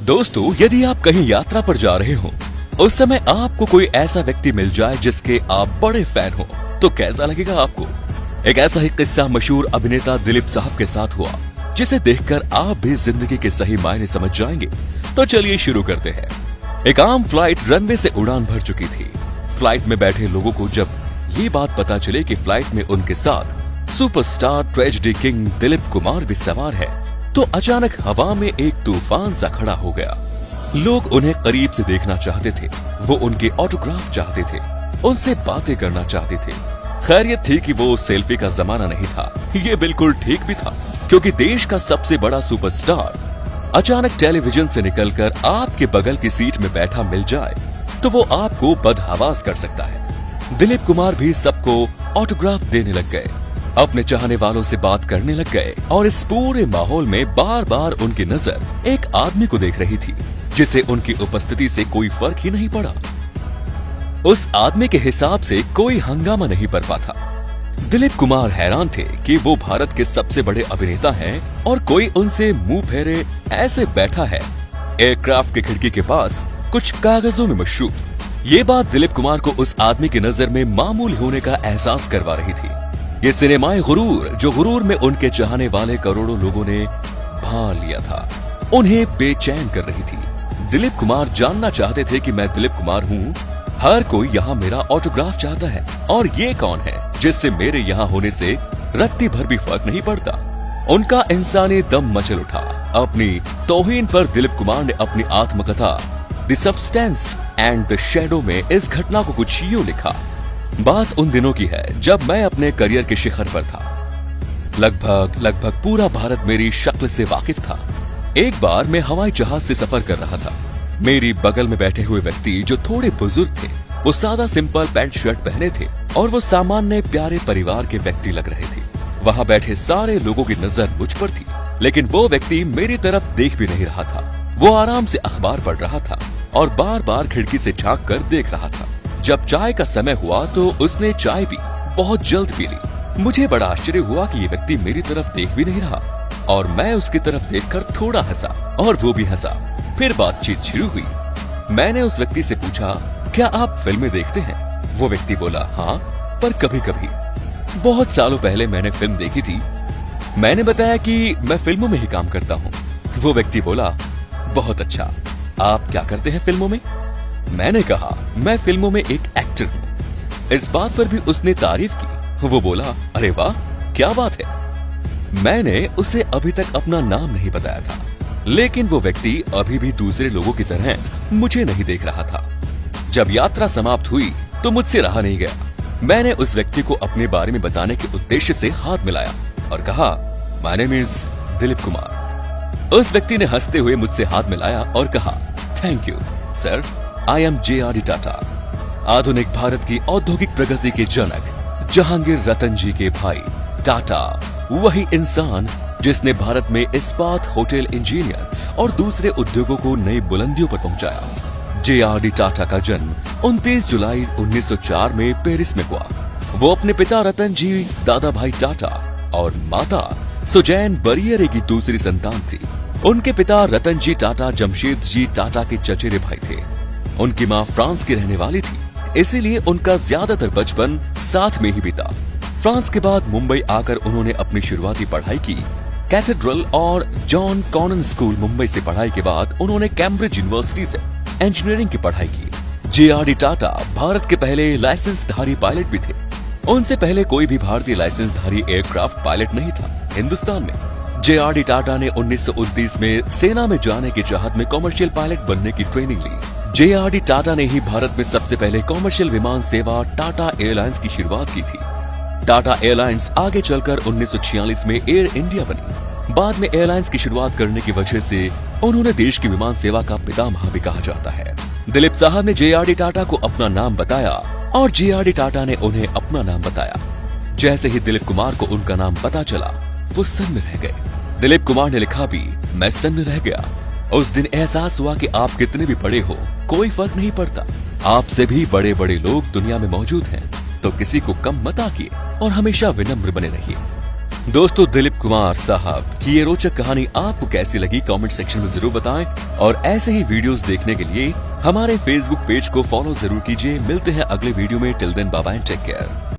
दोस्तों, यदि आप कहीं यात्रा पर जा रहे हो, उस समय आपको कोई ऐसा व्यक्ति मिल जाए जिसके आप बड़े फैन हो, तो कैसा लगेगा आपको? एक ऐसा ही किस्सा मशहूर अभिनेता दिलीप साहब के साथ हुआ, जिसे देखकर आप भी जिंदगी के सही मायने समझ जाएंगे। तो चलिए शुरू करते हैं। एक आम फ्लाइट रनवे से उड़ान भर चुकी थी। फ्लाइट में बैठे लोगों को जब ये बात पता चले कि फ्लाइट में उनके साथ superstar tragedy king Dilip Kumar भी सवार है, तो अचानक हवा में एक तूफान सा खड़ा हो गया। लोग उन्हें करीब से देखना चाहते थे, वो उनके ऑटोग्राफ चाहते थे, उनसे बातें करना चाहते थे। खैरियत थी कि वो सेल्फी का जमाना नहीं था। ये बिल्कुल ठीक भी था, क्योंकि देश का सबसे बड़ा सुपरस्टार अचानक टेलीविजन से निकलकर आपके बगल की सीट में बैठा मिल जाए तो वो आपको बदहवास कर सकता है। दिलीप कुमार भी सबको ऑटोग्राफ देने लग गए, अपने चाहने वालों से बात करने लग गए, और इस पूरे माहौल में बार बार उनकी नजर एक आदमी को देख रही थी, जिसे उनकी उपस्थिति से कोई फर्क ही नहीं पड़ा। उस आदमी के हिसाब से कोई हंगामा नहीं बरपा था। दिलीप कुमार हैरान थे कि वो भारत के सबसे बड़े अभिनेता हैं और कोई उनसे मुंह फेरे ऐसे बैठा है, एयरक्राफ्ट की खिड़की के पास कुछ कागजों में मशरूफ। ये बात दिलीप कुमार को उस आदमी की नजर में मामूली होने का एहसास करवा रही थी। ये सिनेमाई गुरूर, जो गुरूर में उनके चाहने वाले करोड़ों लोगों ने भा लिया था, उन्हें बेचैन कर रही थी। दिलीप कुमार जानना चाहते थे कि मैं दिलीप कुमार हूँ, हर कोई यहाँ मेरा ऑटोग्राफ चाहता है, और ये कौन है जिससे मेरे यहाँ होने से रत्ती भर भी फर्क नहीं पड़ता। उनका इंसानी दम मचल उठा। अपनी तौहीन पर दिलीप कुमार ने अपनी आत्मकथा the substance and the shadow में इस घटना को कुछ यूं लिखा। बात उन दिनों की है जब मैं अपने करियर के शिखर पर था। लगभग पूरा भारत मेरी शक्ल से वाकिफ था। एक बार मैं हवाई जहाज से सफर कर रहा था। मेरी बगल में बैठे हुए व्यक्ति जो थोड़े बुजुर्ग थे, वो सादा सिंपल पैंट शर्ट पहने थे और वो सामान्य प्यारे परिवार के व्यक्ति लग रहे थे। वहाँ बैठे सारे लोगों की नजर मुझ पर थी, लेकिन वो व्यक्ति मेरी तरफ देख भी नहीं रहा था। वो आराम से अखबार पढ़ रहा था और बार बार खिड़की से झांक कर देख रहा था। जब चाय का समय हुआ तो उसने चाय भी बहुत जल्द पी ली। मुझे बड़ा आश्चर्य हुआ कि ये व्यक्ति मेरी तरफ देख भी नहीं रहा, और मैं उसकी तरफ देखकर थोड़ा हंसा और वो भी हंसा। फिर बातचीत शुरू हुई। मैंने उस व्यक्ति से पूछा, क्या आप फिल्में देखते हैं? वो व्यक्ति बोला, हाँ, पर कभी कभी। बहुत सालों पहले मैंने फिल्म देखी थी। मैंने बताया कि मैं फिल्मों में ही काम करता हूँ। वो व्यक्ति बोला, बहुत अच्छा, आप क्या करते हैं फिल्मों में? मैंने कहा, मैं फिल्मों में एक एक्टर हूँ। इस बात पर भी उसने तारीफ की। वो बोला, अरे वाह, क्या बात है। मैंने उसे अभी तक अपना नाम नहीं बताया था, लेकिन वो व्यक्ति अभी भी दूसरे लोगों की तरह मुझे नहीं देख रहा था। जब यात्रा समाप्त हुई तो मुझसे रहा नहीं गया। मैंने उस व्यक्ति को अपने बारे में बताने के उद्देश्य से हाथ मिलाया और कहा, my name is Dilip Kumar. उस व्यक्ति ने हंसते हुए मुझसे हाथ मिलाया और कहा, thank you sir, I am JRD. Tata, आधुनिक भारत की औद्योगिक प्रगति के जनक जहांगीर रतन जी के भाई। टाटा वही इंसान जिसने भारत में इस्पात, होटल इंजीनियर और दूसरे उद्योगों को नई बुलंदियों पर पहुंचाया। जे.आर.डी. टाटा का जन्म 29 जुलाई 1904 में पेरिस में हुआ। वो अपने पिता रतन जी, दादा भाई टाटा और माता सुजैन बरियरे की दूसरी संतान थी। उनके पिता रतन जी टाटा जमशेद जी टाटा के चचेरे भाई थे। उनकी माँ फ्रांस की रहने वाली थी, इसीलिए उनका ज्यादातर बचपन साथ में ही बीता। फ्रांस के बाद मुंबई आकर उन्होंने अपनी शुरुआती पढ़ाई की। कैथेड्रल और जॉन कॉनन स्कूल मुंबई से पढ़ाई के बाद उन्होंने कैम्ब्रिज यूनिवर्सिटी से इंजीनियरिंग की पढ़ाई की। जे.आर.डी. टाटा भारत के पहले लाइसेंसधारी पायलट भी थे। उनसे पहले कोई भी भारतीय लाइसेंसधारी एयरक्राफ्ट पायलट नहीं था हिंदुस्तान में। जे.आर.डी. टाटा ने 1929 में सेना में जाने की चाहत में कॉमर्शियल पायलट बनने की ट्रेनिंग ली। जे.आर.डी. टाटा ने ही भारत में सबसे पहले कॉमर्शियल विमान सेवा टाटा एयरलाइंस की शुरुआत की थी। टाटा एयरलाइंस आगे चलकर 1946 में एयर इंडिया बनी। बाद में एयरलाइंस की शुरुआत करने की वजह से उन्होंने देश की विमान सेवा का पितामह भी कहा जाता है। दिलीप साहब ने जे.आर.डी. टाटा को अपना नाम बताया और जे.आर.डी. टाटा ने उन्हें अपना नाम बताया। जैसे ही दिलीप कुमार को उनका नाम पता चला, वो सन्न रह गए। दिलीप कुमार ने लिखा भी, मैं सन्न रह गया। उस दिन एहसास हुआ कि आप कितने भी बड़े हो, कोई फर्क नहीं पड़ता। आपसे भी बड़े बड़े लोग दुनिया में मौजूद हैं, तो किसी को कम मत आकिए और हमेशा विनम्र बने रहिए। दोस्तों, दिलीप कुमार साहब की ये रोचक कहानी आपको कैसी लगी कमेंट सेक्शन में जरूर बताएं और ऐसे ही वीडियोस देखने के लिए हमारे फेसबुक पेज को फॉलो जरूर कीजिए। मिलते हैं अगले वीडियो में। Till then bye bye, take care.